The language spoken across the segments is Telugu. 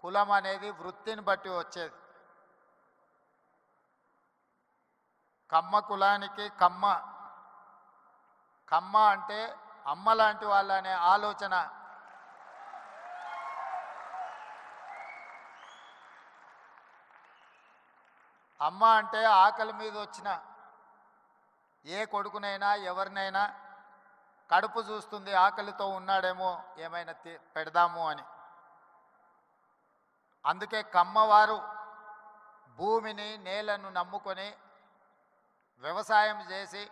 కులం అనేది వృత్తిని బట్టి వచ్చేది. కమ్మ కులానికి కమ్మ అంటే అమ్మ లాంటి వాళ్ళనే ఆలోచన అమ్మ అంటే ఆకలి మీద వచ్చిన ఏ కొడుకునైనా ఎవరినైనా కడుపు చూస్తుంది, ఆకలితో ఉన్నాడేమో ఏమైనా పెడదాము అని. అందుకే కమ్మవారు భూమిని నేలను నమ్ముకొని వ్యవసాయం చేసి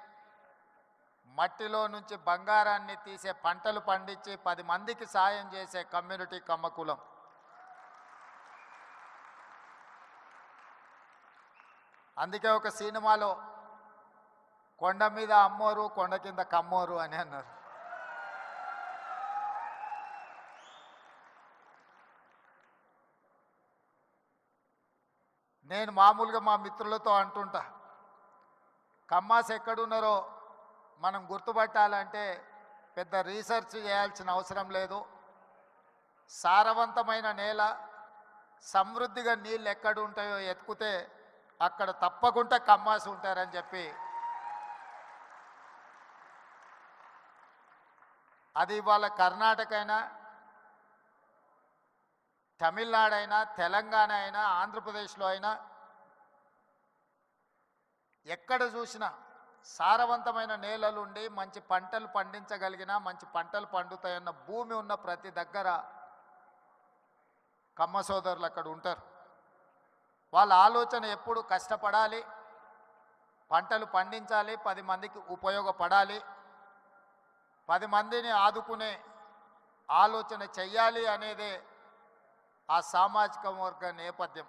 మట్టిలో నుంచి బంగారాన్ని తీసే పంటలు పండించి 10 మందికి సాయం చేసే కమ్యూనిటీ కమ్మ కులం. అందుకే ఒక సినిమాలో కొండ మీద అమ్మోరు కొండ కింద కమ్మోరు అని అన్నారు. నేను మామూలుగా మా మిత్రులతో అంటుంటా, కమ్మాస్ ఎక్కడున్నారో మనం గుర్తుపట్టాలంటే పెద్ద రీసెర్చ్ చేయాల్సిన అవసరం లేదు. సారవంతమైన నేల, సమృద్ధిగా నీళ్ళు ఎక్కడ ఉంటాయో ఎత్తుకుతే అక్కడ తప్పకుండా కమ్మాసి ఉంటారని చెప్పి, అది ఇవాళ కర్ణాటక అయినా, తమిళనాడు అయినా, తెలంగాణ అయినా, ఆంధ్రప్రదేశ్లో అయినా ఎక్కడ చూసినా సారవంతమైన నేలలుండి మంచి పంటలు పండించగలిగిన, మంచి పంటలు పండుతాయన్న భూమి ఉన్న ప్రతి దగ్గర కమ్మ సోదరులు అక్కడ ఉంటారు. వాళ్ళ ఆలోచన ఎప్పుడు కష్టపడాలి, పంటలు పండించాలి, 10 మందికి ఉపయోగపడాలి, 10 మందిని ఆదుకునే ఆలోచన చెయ్యాలి అనేదే ఆ సామాజిక వర్గ నేపథ్యం.